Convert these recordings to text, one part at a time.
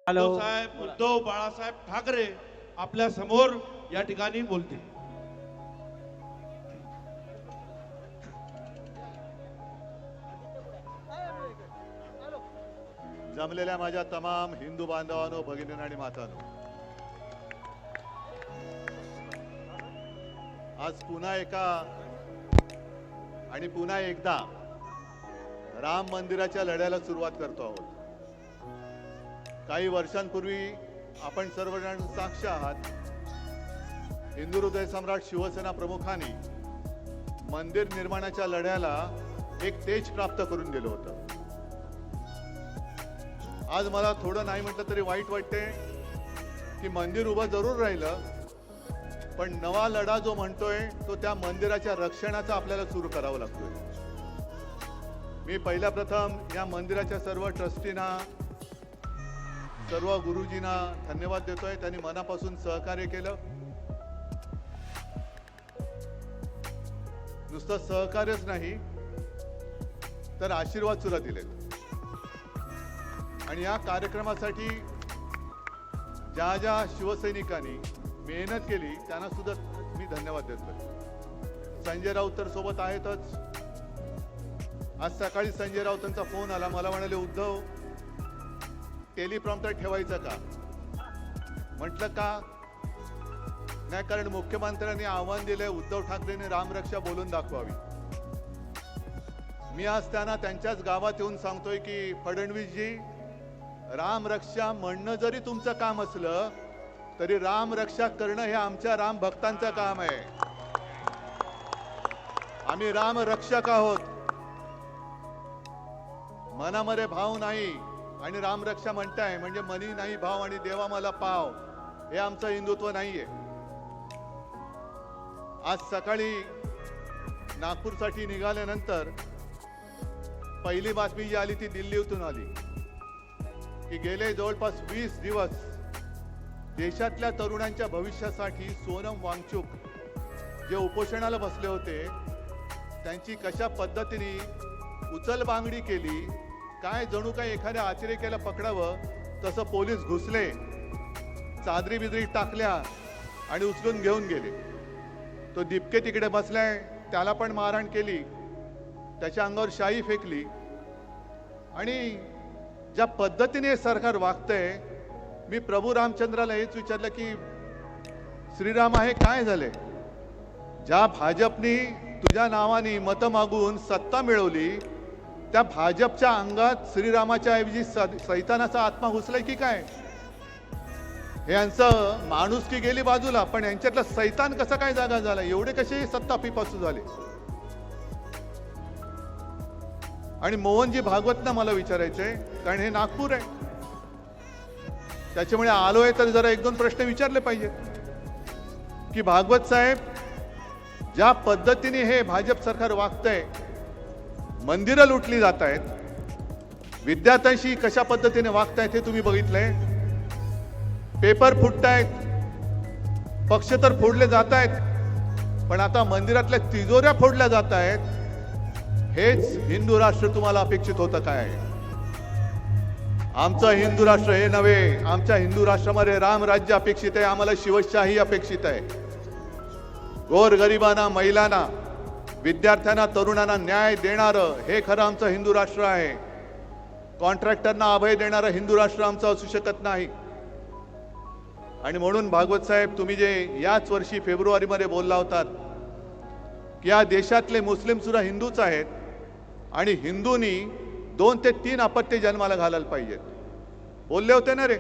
Hello साहेब उद्धव बाळासाहेब ठाकरे आपल्या समोर या ठिकाणी बोलतील. जमलेल्या माझ्या तमाम हिंदू बांधवांनो, भगिनींनो आणि मातांनो, आज पुन्हा एकदा राम मंदिराच्या लढ्याला सुरुवात करतो आहोत. काही वर्षांपूर्वी आपण सर्वजण साक्ष आहात, हिंदू हृदय सम्राट शिवसेना प्रमुखांनी मंदिर निर्माणाच्या लढ्याला एक तेज प्राप्त करून दिलं होतं. आज मला थोडं नाही म्हटलं तरी वाईट वाटते की मंदिर उभं जरूर राहिलं, पण नवा लढा जो म्हणतोय तो त्या मंदिराच्या रक्षणाचा आपल्याला सुरू करावा लागतोय. मी पहिल्या प्रथम या मंदिराच्या सर्व ट्रस्टींना, सर्व गुरुजींना धन्यवाद देतोय. त्यांनी मनापासून सहकार्य केलं. नुसतं सहकार्यच नाही तर आशीर्वाद सुद्धा दिलेत. आणि या कार्यक्रमासाठी ज्या ज्या शिवसैनिकांनी मेहनत केली त्यांना सुद्धा मी धन्यवाद देतोय. संजय राऊत तर सोबत आहेतच. आज सकाळी संजय राऊतांचा फोन आला, मला म्हणाले, उद्धव टेलिप्रॉम्प्टर ठेवायचं का? म्हटलं का नाही, कारण मुख्यमंत्र्यांनी आव्हान दिले, उद्धव ठाकरेंनी रामरक्षा बोलून दाखवावी. मी आज त्यांना त्यांच्याच गावात येऊन सांगतोय की फडणवीसजी, रामरक्षा म्हणणं जरी तुमचं काम असलं तरी रामरक्षा करणं हे आमच्या राम भक्तांचं काम आहे. आम्ही रामरक्षक आहोत. मनामध्ये भाव नाही आणि रामरक्षा म्हणताय म्हणजे मनी नाही भाव आणि देवा मला पाव, हे आमचं हिंदुत्व नाहीये. आज सकाळी नागपूरसाठी निघाल्यानंतर पहिली बातमी जी आली ती दिल्लीतून आली की गेले जवळपास 20 दिवस देशातल्या तरुणांच्या भविष्यासाठी सोनम वांगचुक जे उपोषणाला बसले होते त्यांची कशा पद्धतीने उचलबांगडी केली, काय जणू काय एखाद्या अतिरेक्याला पकडावं तसं पोलीस घुसले, चादरी बिदरी टाकल्या आणि उचलून घेऊन गेले. तो दिपके तिकडे बसलाय, त्याला पण मारहाण केली, त्याच्या अंगावर शाई फेकली. आणि ज्या पद्धतीने सरकार वागतंय, मी प्रभू रामचंद्राला हेच विचारलं की श्रीराम आहे काय झाले? ज्या भाजपनी तुझ्या नावाने मतं मागून सत्ता मिळवली त्या भाजपच्या अंगात श्रीरामाच्या ऐवजी सैतानाचा आत्मा घुसलाय की काय? हे यांचं माणुसकी गेली बाजूला, पण यांच्यातला सैतान कसा काय जागा झाला? एवढे कसे सत्ता पिपासू झाले? आणि मोहनजी भागवतना मला विचारायचंय, कारण हे नागपूर आहे, त्याच्यामुळे आलोय तर जरा 1-2 प्रश्न विचारले पाहिजेत की भागवत साहेब, ज्या पद्धतीने हे भाजप सरकार वागतंय, मंदिरं लुटली जात आहेत, विद्यार्थ्यांशी कशा पद्धतीने वागतायत हे तुम्ही बघितलंय. पेपर फुटतायत, पक्ष तर फोडले जात आहेत, पण आता मंदिरातल्या तिजोऱ्या फोडल्या जात आहेत. हेच हिंदू राष्ट्र तुम्हाला अपेक्षित होतं काय? आमचं हिंदू राष्ट्र हे नव्हे. आमच्या हिंदू राष्ट्रामध्ये रामराज्य अपेक्षित आहे, आम्हाला शिवशाही अपेक्षित आहे. गोरगरिबांना, महिलांना, विद्यार्थ्यांना, तरुणांना न्याय देणारं हे खरं आमचं हिंदू राष्ट्र आहे. कॉन्ट्रॅक्टरना अभय देणारं हिंदू राष्ट्र आमचं असू शकत नाही. आणि म्हणून भागवत साहेब, तुम्ही जे याच वर्षी फेब्रुवारीमध्ये बोलला होतात की या देशातले मुस्लिम सुद्धा हिंदूच आहेत आणि हिंदूंनी 2 ते 3 अपत्ये जन्माला घालायला पाहिजेत, बोलले होते ना रे?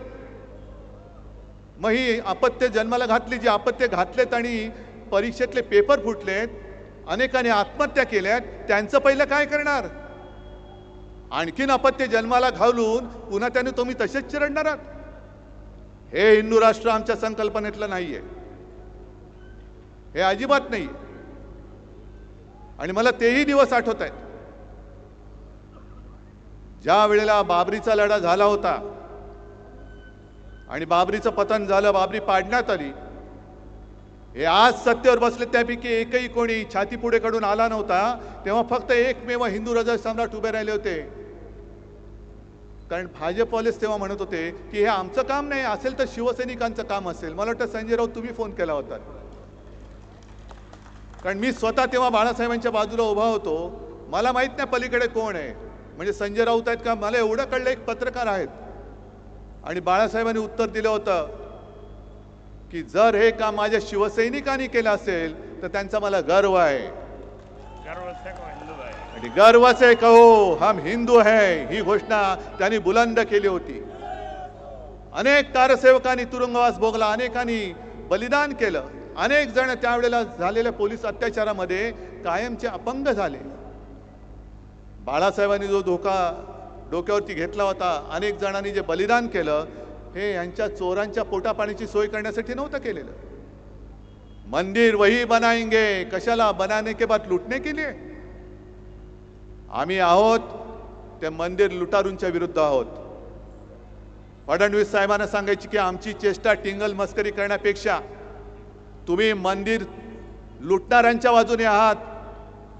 मग ही अपत्ये जन्माला घातली, जी अपत्ये घातलेत आणि परीक्षेतले पेपर फुटलेत, अनेकांनी आत्महत्या केल्यात, त्यांचं पहिलं काय करणार? आणखीन अपत्ये जन्माला घालून पुन्हा त्याने तुम्ही तसेच चिरडणार आहात? हे हिंदू राष्ट्र आमच्या संकल्पनेतलं नाहीये, हे अजिबात नाही. आणि मला तेही दिवस आठवत आहेत ज्या वेळेला बाबरीचा लढा झाला होता आणि बाबरीचं पतन झालं, बाबरी पाडण्यात आली. हे आज सत्तेवर बसले त्यापैकी एकही कोणी छाती पुढे कडून आला नव्हता, तेव्हा फक्त एकमेव हिंदू हृदय सम्राट उभे राहिले होते. कारण भाजपवालेच तेव्हा म्हणत होते की हे आमचं काम नाही, असेल तर शिवसैनिकांचं काम असेल. मला वाटतं संजय राऊत तुम्ही फोन केला होता, कारण मी स्वतः तेव्हा बाळासाहेबांच्या बाजूला उभा होतो. मला माहित नाही पलीकडे कोण आहे, म्हणजे संजय राऊत आहेत का, मला एवढं कळलं एक पत्रकार आहेत. आणि बाळासाहेबांनी उत्तर दिलं होतं की जर हे काम माझ्या शिवसैनिकांनी केलं असेल तर त्यांचा मला गर्व आहे, आणि गर्व से कहो हम हिंदू है, ही घोषणा त्यांनी बुलंद केली होती. अनेक कारसेवकांनी तुरुंगवास भोगला, अनेकांनी बलिदान केलं, अनेक जण त्यावेळेला झालेल्या पोलीस अत्याचारामध्ये कायमचे अपंग झाले. बाळासाहेबांनी जो धोका डोक्यावरती घेतला होता, अनेक जणांनी जे बलिदान केलं, हे यांच्या चोरांच्या पोटापाण्याची सोय करण्यासाठी नव्हतं केलेलं. मंदिर वही बनाएंगे, कशाला, बनाने के बाद लुटने के लिए. आम्ही आहोत ते मंदिर लुटारूंच्या विरुद्ध आहोत. फडणवीस साहेबांना सांगायची की आमची चेष्टा टिंगल मस्करी करण्यापेक्षा तुम्ही मंदिर लुटणाऱ्यांच्या बाजूने आहात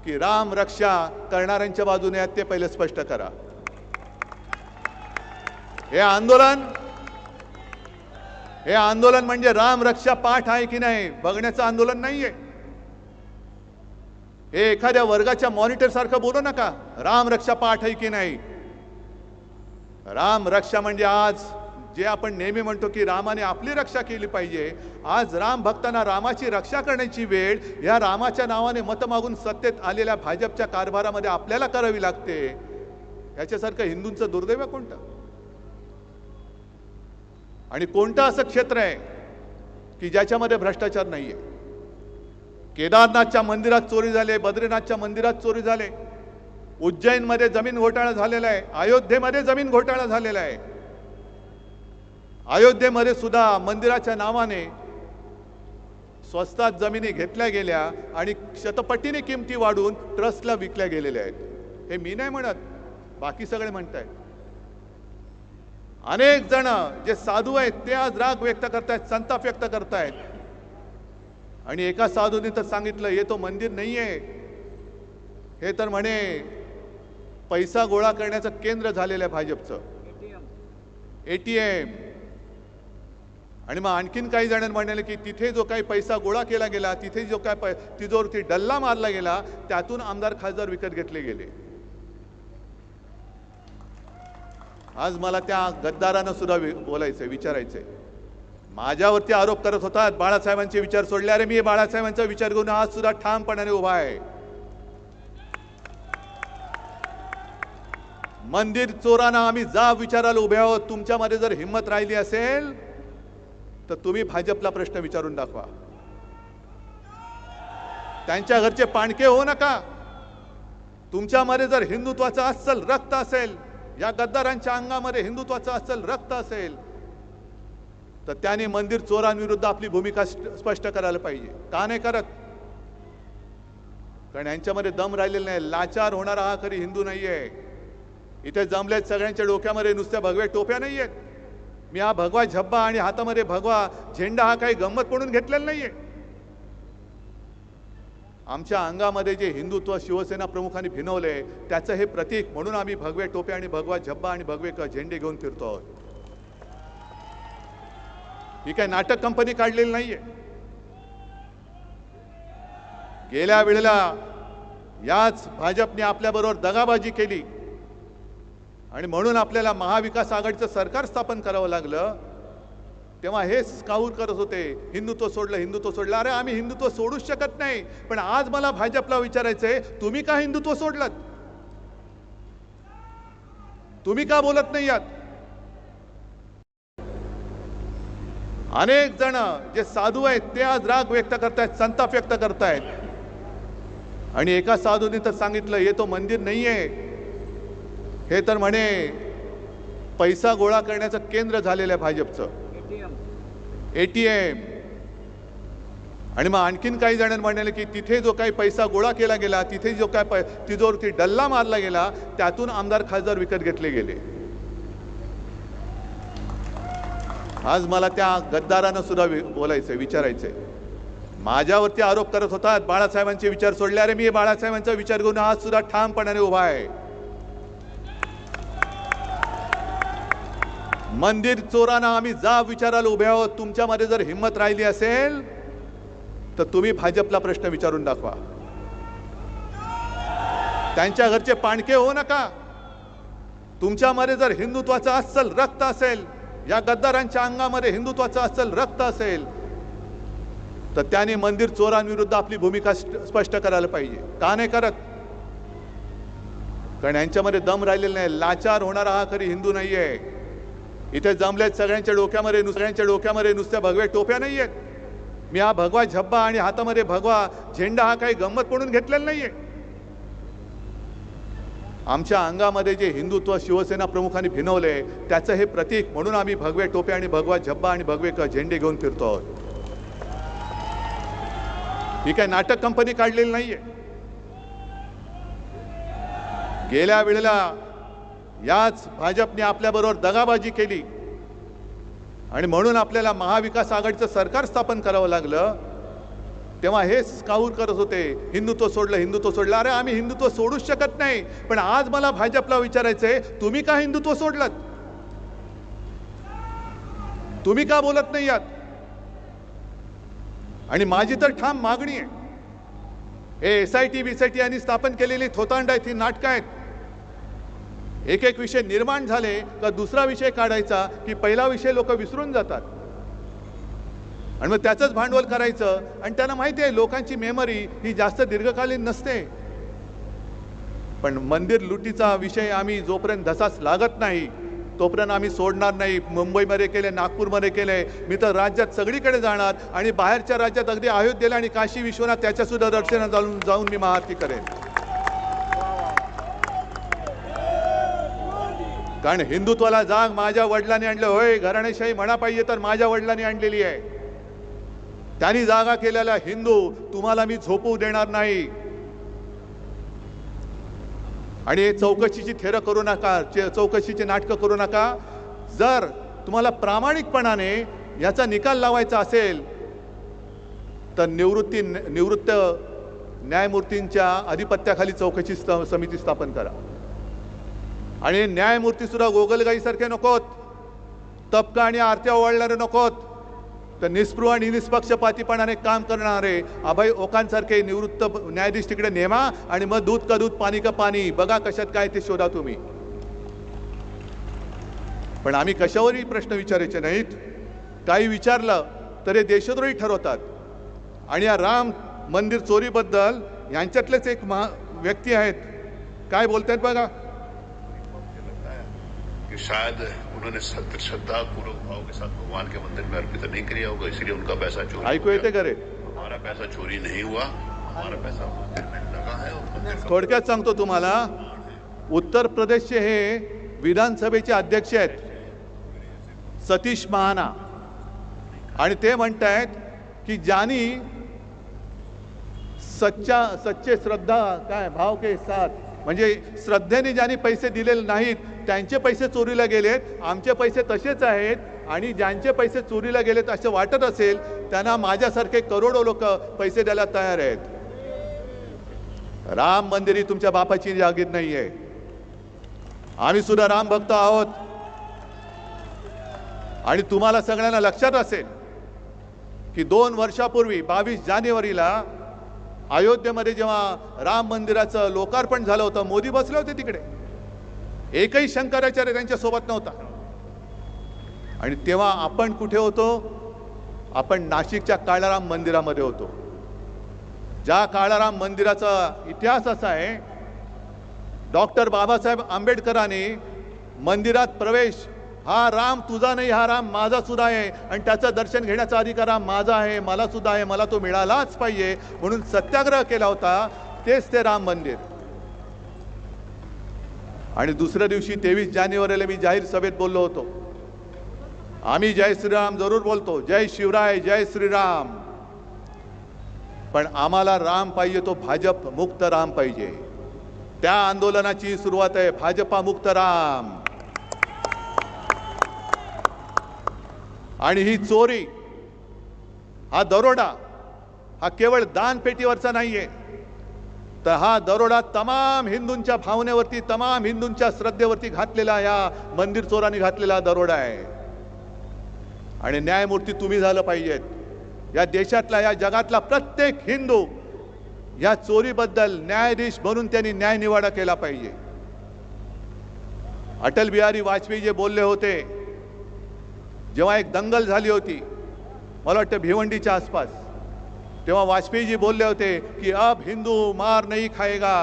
की राम रक्षा करणाऱ्यांच्या बाजूने आहात, ते पहिले स्पष्ट करा. हे आंदोलन म्हणजे राम रक्षा पाठ आहे की नाही बघण्याचं आंदोलन नाहीये. हे एखाद्या वर्गाच्या मॉनिटर सारखं बोलू नका, राम रक्षा पाठ आहे की नाही. राम रक्षा म्हणजे आज जे आपण नेहमी म्हणतो की रामाने आपली रक्षा केली पाहिजे, आज राम भक्तांना रामाची रक्षा करण्याची वेळ या रामाच्या नावाने मत मागून सत्तेत आलेल्या भाजपच्या कारभारामध्ये आपल्याला करावी लागते. याच्यासारखं हिंदूंचं दुर्दैव कोणतं, आणि कोणतं असं क्षेत्र आहे की ज्याच्यामध्ये भ्रष्टाचार नाहीये. केदारनाथच्या मंदिरात चोरी झाले, बद्रीनाथच्या मंदिरात चोरी झाले, उज्जैनमध्ये जमीन घोटाळा झालेला आहे, अयोध्येमध्ये जमीन घोटाळा झालेला आहे. अयोध्येमध्ये सुद्धा मंदिराच्या नावाने स्वस्तात जमिनी घेतल्या गेल्या आणि शतपटीने किमती वाढून ट्रस्टला विकल्या गेलेल्या आहेत. हे मी नाही म्हणत, बाकी सगळे म्हणतायत. अनेक जण जे साधू आहेत ते आज राग व्यक्त करतायत, संताप व्यक्त करतायत. आणि एका साधूने तर सांगितलं हे तो मंदिर नाहीये, हे तर म्हणे पैसा गोळा करण्याचं केंद्र झालेलं आहे भाजपचं, ATM. आणि मग आणखीन काही जणांनी म्हणाले की तिथे जो काही पैसा गोळा केला गेला, तिथे जो काय तिजोरीवरती डल्ला मारला गेला, त्यातून आमदार खासदार विकत घेतले गेले. आज मला त्या गद्दारांना सुद्धा बोलायचंय, विचारायचंय. माझ्यावरती आरोप करत होतात बाळासाहेबांचे विचार सोडले. अरे मी बाळासाहेबांचा विचार घेऊन आज सुद्धा ठामपणाने उभा आहे. मंदिर चोरांना आम्ही जाब विचारायला उभे आहोत. तुमच्यामध्ये जर हिंमत राहिली असेल तर तुम्ही भाजपला प्रश्न विचारून दाखवा. त्यांच्या घरचे पाणके होऊ नका. तुमच्यामध्ये जर हिंदुत्वाचं अस्सल रक्त असेल, या गद्दारांच्या अंगामध्ये हिंदुत्वाचं अस्सल रक्त असेल, तर त्यांनी मंदिर चोरांविरुद्ध आपली भूमिका स्पष्ट करायला पाहिजे. का नाही करत? कारण यांच्यामध्ये दम राहिलेला नाही. लाचार होणारा हा खरी हिंदू नाहीये. इथे जमलेत सगळ्यांच्या डोक्यामध्ये नुसत्या भगव्या टोप्या नाहीयेत. मी हा भगवा झब्बा आणि हातामध्ये भगवा झेंडा हा काही गंमत म्हणून घेतलेला नाहीये. आमच्या अंगामध्ये जे हिंदुत्व शिवसेना प्रमुखांनी भिनवले त्याचं हे प्रतीक म्हणून आम्ही भगवे टोप्या आणि भगवा झब्बा आणि भगवे झेंडे घेऊन फिरतो आहोत. ही काय नाटक कंपनी काढलेली नाहीये. गेल्या वेळेला याच भाजपने आपल्याबरोबर दगाबाजी केली आणि म्हणून आपल्याला महाविकास आघाडीचं सरकार स्थापन करावं लागलं. तेव्हा हेच काऊर करत होते, हिंदुत्व सोडलं, हिंदुत्व सोडलं. अरे आम्ही हिंदुत्व सोडूच शकत नाही. पण आज मला भाजपला विचारायचंय, तुम्ही का हिंदुत्व सोडलं? तुम्ही का बोलत नाही आहात? अनेक जण जे साधू आहेत ते आज राग व्यक्त करतायत, संताप व्यक्त करतायत. आणि एका साधूने तर सांगितलं हे तो मंदिर नाहीये, हे तर म्हणे पैसा गोळा करण्याचं केंद्र झालेलं आहे भाजपचं, ATM. आणि मग आणखीन काही जणांनी म्हणाले की तिथे जो काही पैसा गोळा केला गेला, तिथे जो काय तिजोरीवरती डल्ला मारला गेला, त्यातून आमदार खासदार विकत घेतले गेले. आज मला त्या गद्दारांना सुद्धा बोलायचंय, विचारायचंय. माझ्यावरती आरोप करत होतात बाळासाहेबांचे विचार सोडले. अरे मी बाळासाहेबांचा विचार घेऊन आज सुद्धा ठामपणाने उभा आहे. मंदिर चोरांना आम्ही जाब विचारायला उभे आहोत. तुमच्यामध्ये जर हिंमत राहिली असेल तर तुम्ही भाजपला प्रश्न विचारून दाखवा. त्यांच्या घरचे पाणके होऊ नका. तुमच्यामध्ये जर हिंदुत्वाचं अस्सल रक्त असेल, या गद्दारांच्या अंगामध्ये हिंदुत्वाचं अस्सल रक्त असेल, तर त्याने मंदिर चोरांविरुद्ध आपली भूमिका स्पष्ट करायला पाहिजे. का नाही करत? कारण यांच्यामध्ये दम राहिलेला नाही. लाचार होणारा हा खरी हिंदू नाहीये. इथे जमलेत सगळ्यांच्या डोक्यामध्ये नुसत्या भगव्या टोप्या नाहीयेत. मी हा भगवा झब्बा आणि हातामध्ये भगवा झेंडा हा काही गंमत म्हणून घेतलेला नाहीये. आमच्या अंगामध्ये जे हिंदुत्व शिवसेना प्रमुखांनी भिनवले त्याचं हे प्रतीक म्हणून आम्ही भगवे टोप्या आणि भगवा झब्बा आणि भगवे झेंडे घेऊन फिरतो आहोत. ही काय नाटक कंपनी काढलेली नाहीये. गेल्या वेळेला याच भाजपने आपल्याबरोबर दगाबाजी केली आणि म्हणून आपल्याला महाविकास आघाडीचं सरकार स्थापन करावं लागलं. तेव्हा हेच काऊर करत होते, हिंदुत्व सोडलं. अरे आम्ही हिंदुत्व सोडूच शकत नाही. पण आज मला भाजपला विचारायचंय, तुम्ही का हिंदुत्व सोडलं? तुम्ही का बोलत नाही यात? आणि माझी तर ठाम मागणी आहे, हे SIT BCT यांनी स्थापन केलेली थोतांड आहेत, ही नाटकं आहेत. एक विषय निर्माण झाले का दुसरा विषय काढायचा की पहिला विषय लोक विसरून जातात आणि मग त्याचंच भांडवल करायचं. आणि त्यांना माहिती आहे लोकांची मेमरी ही जास्त दीर्घकालीन नसते. पण मंदिर लुटीचा विषय आम्ही जोपर्यंत धसाच लागत नाही तोपर्यंत आम्ही सोडणार नाही. मुंबईमध्ये केले, नागपूरमध्ये केले, मी तर राज्यात सगळीकडे जाणार आणि बाहेरच्या राज्यात अगदी अयोध्येला आणि काशी विश्वनाथ त्याच्या सुद्धा दर्शनात जाऊन मी महाआरती करेन. कारण हिंदुत्वाला जाग माझ्या वडिलांनी आणलं. होय, घराणेशाही म्हणा पाहिजे तर माझ्या वडिलांनी आणलेली आहे. त्यांनी जागा केलेला हिंदू तुम्हाला मी झोपू देणार नाही. आणि चौकशीची थेरं करू नका, चौकशीची नाटकं करू नका. जर तुम्हाला प्रामाणिकपणाने याचा निकाल लावायचा असेल तर निवृत्त न्यायमूर्तींच्या अधिपत्याखाली चौकशी समिती स्थापन करा. आणि न्यायमूर्ती सुद्धा गोगलगाईसारखे नकोत, तबका आणि आरत्या ओवाळणारे नकोत. तर निस्पृह आणि निष्पक्षपातीपणाने काम करणारे अभय ओकांसारखे निवृत्त न्यायाधीश तिकडे नेमा आणि मग दूध का दूध पाणी का पाणी बघा कशात काय ते शोधा तुम्ही. पण आम्ही कशावरही प्रश्न विचारायचे नाहीत. काही विचारलं तर हे देशद्रोही ठरवतात. आणि या राम मंदिर चोरीबद्दल यांच्यातलेच एक व्यक्ती आहेत, काय बोलतात बघा. कि शायद उन्होंने श्रद्धा पूर्वक भाव के साथ भगवान के मंदिर में अर्पित नहीं किया होगा, इसलिए उनका पैसा चोरी ऐकू येते करे. हमारा पैसा चोरी नहीं हुआ, हमारा पैसा मंदिर में लगा है. और मंदिर का थोडक्यात सांगतो तुम्हाला, उत्तर प्रदेशचे हे विधानसभेचे अध्यक्ष आहेत सतीश महाना, आणि ते म्हणतायत की ज्यांनी सच्चे श्रद्धा काय भाव के साथ म्हणजे श्रद्धेने ज्यांनी पैसे दिलेले नाहीत त्यांचे पैसे चोरीला गेलेत, आमचे पैसे तसेच आहेत. आणि ज्यांचे पैसे चोरीला गेलेत असं वाटत असेल त्यांना माझ्यासारखे करोडो लोक पैसे द्यायला तयार आहेत. राम मंदिर ही तुमच्या बापाची जागीर नाहीये. आम्ही सुद्धा राम भक्त आहोत. आणि तुम्हाला सगळ्यांना लक्षात असेल की 2 वर्षापूर्वी 22 जानेवारीला अयोध्येमध्ये जेव्हा राम मंदिराचं लोकार्पण झालं होतं, मोदी बसले होते तिकडे. एकही शंकराचार्य त्यांच्या सोबत नव्हता. आणि तेव्हा आपण कुठे होतो? आपण नाशिकच्या काळाराम मंदिरामध्ये होतो. ज्या काळाराम मंदिराचा इतिहास असा आहे, डॉक्टर बाबासाहेब आंबेडकरांनी मंदिरात प्रवेश, हा राम तुझा नाही, हा राम माझा सुद्धा आहे आणि त्याचं दर्शन घेण्याचा अधिकार हा माझा आहे, मला सुद्धा आहे, मला तो मिळालाच पाहिजे म्हणून सत्याग्रह केला होता. तेच ते राम मंदिर. आणि दुसऱ्या दिवशी 23 जानेवारीला मी जाहीर सभेत बोललो होतो, आम्ही जय श्रीराम जरूर बोलतो, जय शिवराय, जय श्रीराम, पण आम्हाला राम पाहिजे तो भाजप मुक्त राम पाहिजे. त्या आंदोलनाची सुरुवात आहे भाजपा मुक्त राम. आणि ही चोरी, हा दरोडा हा केवळ दानपेटीवरचा नाहीये. तर हा दरोडा तमाम हिंदूंच्या भावनेवरती, तमाम हिंदूंच्या श्रद्धेवरती घातलेला या मंदिर चोरांनी घातलेला दरोडा आहे. आणि न्यायमूर्ती तुम्ही झालं पाहिजेत. या देशातला, या जगातला प्रत्येक हिंदू या चोरीबद्दल न्यायाधीश बनून त्यांनी न्याय निवाडा केला पाहिजे. अटल बिहारी वाजपेयी जे बोलले होते, जेव्हा एक दंगल झाली होती, मला वाटतं भिवंडीच्या आसपास, तेव्हा वाजपेयीजी बोलले होते की अब हिंदू मार नहीं खाएगा.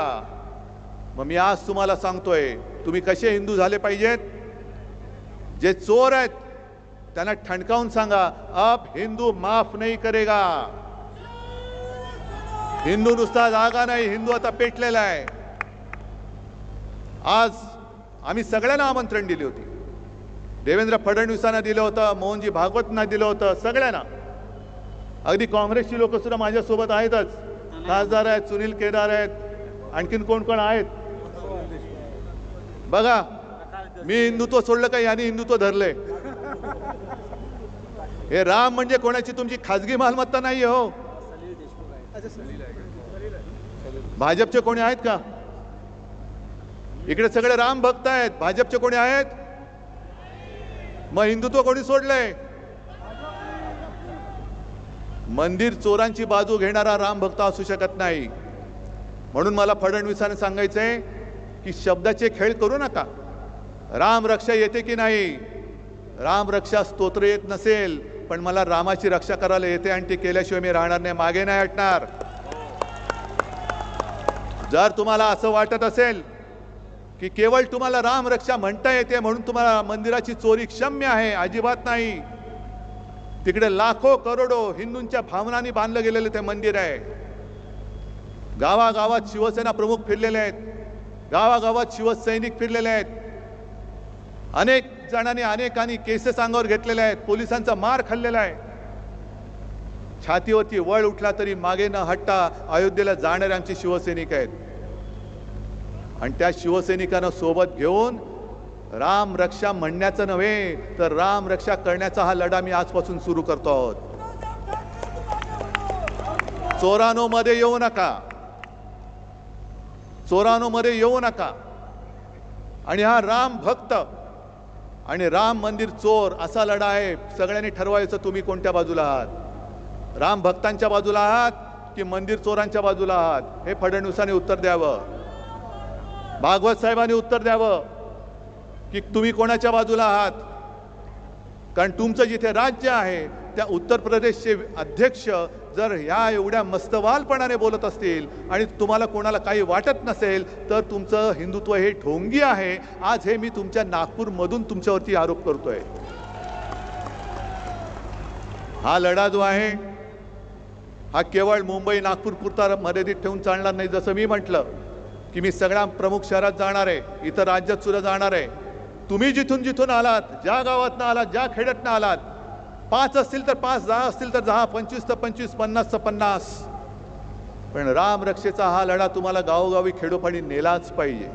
मग मी आज तुम्हाला सांगतोय, तुम्ही कसे हिंदू झाले पाहिजेत. जे चोर आहेत त्यांना ठणकावून सांगा, अब हिंदू माफ नहीं करेगा. हिंदू नुसता जागा नाही, हिंदू आता पेटलेला आहे. आज आम्ही सगळ्यांना आमंत्रण दिले होते. देवेंद्र फडणवीसांना दिलं होतं, मोहनजी भागवतांना दिलं होतं, सगळ्यांना. अगदी काँग्रेसची लोक सुद्धा माझ्यासोबत आहेतच. खासदार आहेत, सुनील केदार आहेत, आणखीन कोण कोण आहेत बघा. मी हिंदुत्व सोडलं का यांनी हिंदुत्व धरले. हे राम म्हणजे कोणाची तुमची खाजगी मालमत्ता नाही हो. भाजपचे कोणी आहेत का इकडे? सगळे राम भक्त आहेत. भाजपचे कोणी आहेत? मग हिंदुत्व कोणी सोडलंय? मंदिर चोरांची बाजू घेणारा राम भक्त असू शकत नाही. म्हणून मला फडणवीसांना सांगायचंय की शब्दाचे खेळ करू नका. राम रक्षा येते की नाही? राम रक्षा स्तोत्र येत नसेल, पण मला रामाची रक्षा करायला येते आणि ते केल्याशिवाय मी राहणार नाही, मागे नाही हटणार. जर तुम्हाला असं वाटत असेल की केवळ तुम्हाला राम रक्षा म्हणता येते म्हणून तुम्हाला मंदिराची चोरी क्षम्य आहे, अजिबात नाही. तिकडे लाखो करोडो हिंदूंच्या भावनांनी बांधलं गेलेलं ते मंदिर आहे. गावागावात शिवसेना प्रमुख फिरलेले आहेत, गावागावात शिवसैनिक फिरलेले आहेत. अनेक जणांनी, अनेकांनी केसेस अंगावर घेतलेल्या आहेत, पोलिसांचा मार खाल्लेला आहे. छातीवरती वळ उठला तरी मागे न हटता अयोध्येला जाणारे आमचे शिवसैनिक आहेत. आणि त्या शिवसैनिकांना सोबत घेऊन राम रक्षा म्हणण्याचं नव्हे, तर राम रक्षा करण्याचा हा लढा मी आजपासून सुरू करतो आहोत. चोरानो मध्ये येऊ नका, चोरानो मध्ये येऊ नका. आणि हा राम भक्त आणि राम मंदिर चोर असा लढा आहे. सगळ्यांनी ठरवायचं तुम्ही कोणत्या बाजूला आहात. राम भक्तांच्या बाजूला आहात की मंदिर चोरांच्या बाजूला आहात? हे फडणवीसांनी उत्तर द्यावं. भागवत साहेबांनी उत्तर द्यावं की तुम्ही कोणाच्या बाजूला आहात. कारण तुमचं जिथे राज्य आहे त्या उत्तर प्रदेशचे अध्यक्ष जर ह्या एवढ्या मस्तवालपणाने बोलत असतील आणि तुम्हाला कोणाला काही वाटत नसेल, तर तुमचं हिंदुत्व हे ढोंगी आहे. आज हे मी तुमच्या नागपूरमधून तुमच्यावरती आरोप करतोय. हा लढा जो आहे हा केवळ मुंबई नागपूर पुरता मर्यादित ठेवून चालणार नाही. जसं मी म्हटलं की मी सगळ्या प्रमुख शहरात जाणार आहे, इतर राज्यात सुद्धा जाणार आहे. तुम्ही जिथून जिथून आलात, ज्या गावातनं आलात, ज्या खेड्यातनं आलात, 5 असतील तर 5, 10 असतील तर 10, 25 तर 25, 50 तर 50, पण राम रक्षेचा हा लढा तुम्हाला गावोगावी खेडोपाडी नेलाच पाहिजे.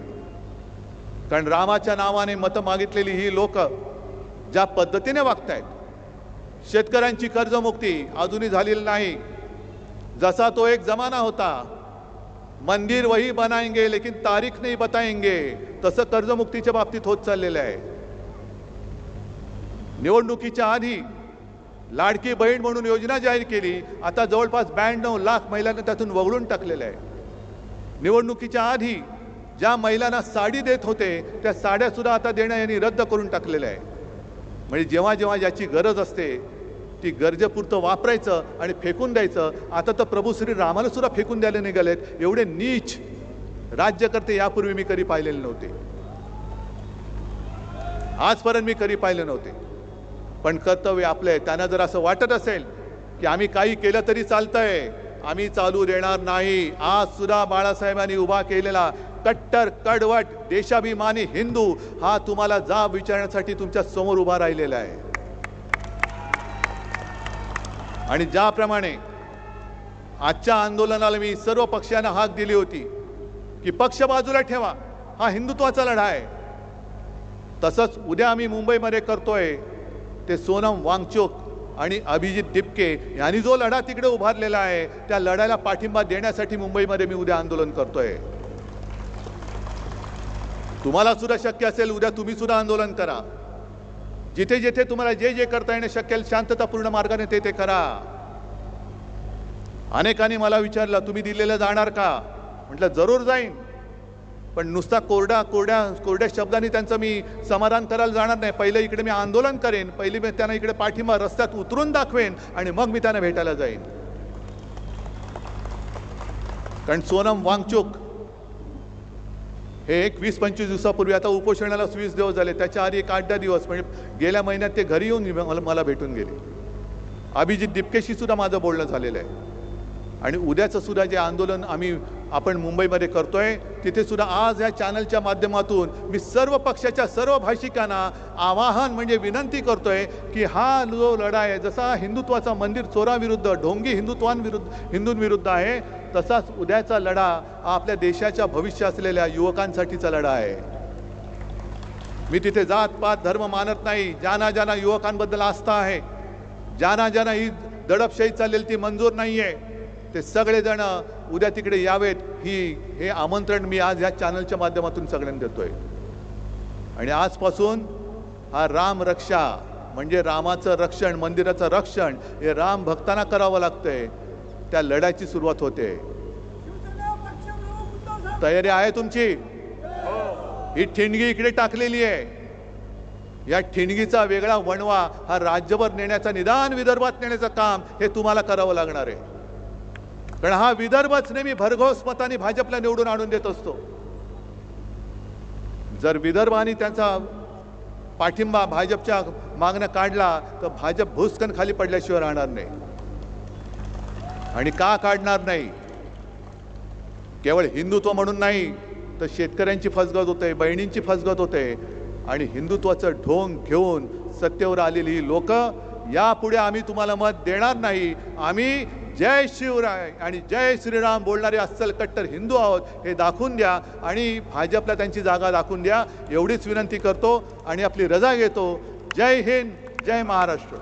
कारण रामाच्या नावाने मतं मागितलेली ही लोक ज्या पद्धतीने वागतायत, शेतकऱ्यांची कर्जमुक्ती अजूनही झालेली नाही. जसा तो एक जमाना होता, मंदिर वही बनाएंगे लेकिन तारीख नहीं बताएंगे, तसं कर्जमुक्तीच्या बाबतीत होत चाललेलं आहे. निवडणुकीच्या आधी लाडकी बहीण म्हणून योजना जाहीर केली, आता जवळपास 92 लाख महिलांना त्यातून वगळून टाकलेलं आहे. निवडणुकीच्या आधी ज्या महिलांना साडी देत होते त्या साड्या सुद्धा आता देणं यांनी रद्द करून टाकलेलं आहे. म्हणजे जेव्हा जेव्हा ज्याची गरज असते ती गरजेपुरतं वापरायचं आणि फेकून द्यायचं. आता तर प्रभू श्री रामाला सुद्धा फेकून द्यायला निघालेत. एवढे नीच राज्यकर्ते यापूर्वी मी कधी पाहिलेले नव्हते, आजपर्यंत मी कधी पाहिले नव्हते. पण कर्तव्य आपलं आहे. त्यांना जर असं वाटत असेल की आम्ही काही केलं तरी चालतंय, आम्ही चालू देणार नाही. आज सुद्धा बाळासाहेबांनी उभा केलेला कट्टर कडवट देशाभिमानी हिंदू हा तुम्हाला जाब विचारण्यासाठी तुमच्या समोर उभा राहिलेला आहे. आणि ज्याप्रमाणे आजच्या आंदोलनाला मी सर्व पक्षांना हाक दिली होती की पक्ष बाजूला ठेवा, हा हिंदुत्वाचा लढा आहे, तसंच उद्या आम्ही मुंबईमध्ये करतोय ते सोनम वांगचुक आणि अभिजित दिपके यांनी जो लढा तिकडे उभारलेला आहे त्या लढ्याला पाठिंबा देण्यासाठी मुंबईमध्ये मी उद्या आंदोलन करतोय. तुम्हाला सुद्धा शक्य असेल उद्या तुम्ही सुद्धा आंदोलन करा. जिथे जिथे तुम्हाला जे जे करता येणं शक्य आहे शांततापूर्ण मार्गाने ते ते करा. अनेकांनी मला विचारलं तुम्ही दिल्लीला जाणार का? म्हटलं जरूर जाईन, पण नुसता कोरड्या शब्दांनी त्यांचं मी समाधान करायला जाणार नाही. पहिले इकडे मी आंदोलन करेन, पहिली मी त्यांना इकडे पाठिंबा रस्त्यात उतरून दाखवेन आणि मग मी त्यांना भेटायला जाईन. कारण सोनम वांगचुक हे 20-25 दिवसापूर्वी, आता उपोषणाला 20 दिवस झाले, त्याच्या आधी 8-10 दिवस म्हणजे गेल्या महिन्यात ते घरी येऊन मला भेटून गेले. अभिजित दिपकेशी सुद्धा माझं बोलणं झालेलं आहे. आणि उद्याचं सुद्धा जे आंदोलन आपण मुंबईमध्ये करतोय तिथे सुद्धा आज या चॅनलच्या माध्यमातून मी सर्व पक्षाच्या सर्व भाषिकांना आवाहन म्हणजे विनंती करतोय की हा जो लढा आहे, जसा हिंदुत्वाचा मंदिर चोराविरुद्ध ढोंगी हिंदूंविरुद्ध आहे, तसाच उद्याचा लढा हा आपल्या देशाच्या भविष्य असलेल्या युवकांसाठीचा लढा आहे. मी तिथे जात पात धर्म मानत नाही. ज्यांना युवकांबद्दल आस्था आहे, ज्यांना ही दडपशाही चाललेली ती मंजूर नाही आहे, ते सगळेजण उद्या तिकडे यावेत हे आमंत्रण मी आज या चॅनलच्या माध्यमातून सगळ्यांना देतोय. आणि आजपासून हा राम रक्षा म्हणजे रामाचं रक्षण, मंदिराचं रक्षण हे राम भक्तांना करावं लागतंय. त्या लढ्याची सुरुवात होते. तयारी आहे तुमची? ही ठिणगी इकडे टाकलेली आहे. या ठिणगीचा वेगळा वणवा हा राज्यभर नेण्याचा, निदान विदर्भात नेण्याचं काम हे तुम्हाला करावं लागणार आहे. कारण हा विदर्भच नेहमी भरघोस मताने भाजपला निवडून आणून देत असतो. जर विदर्भाने त्यांचा पाठिंबा भाजपच्या मागणं काढला तर भाजप भुसकन खाली पडल्याशिवाय राहणार नाही. आणि का काढणार नाही? केवळ हिंदुत्व म्हणून नाही तर शेतकऱ्यांची फसगत होते, बहिणींची फसगत होते. आणि हिंदुत्वाचं ढोंग घेऊन सत्तेवर आलेली ही लोक, यापुढे आम्ही तुम्हाला मत देणार नाही. आम्ही जय शिवराय आणि जय श्रीराम बोलणारे अस्सल कट्टर हिंदू आहोत हे दाखवून द्या आणि भाजपला त्यांची जागा दाखवून द्या, एवढीच विनंती करतो आणि आपली रजा घेतो. जय हिंद, जय महाराष्ट्र.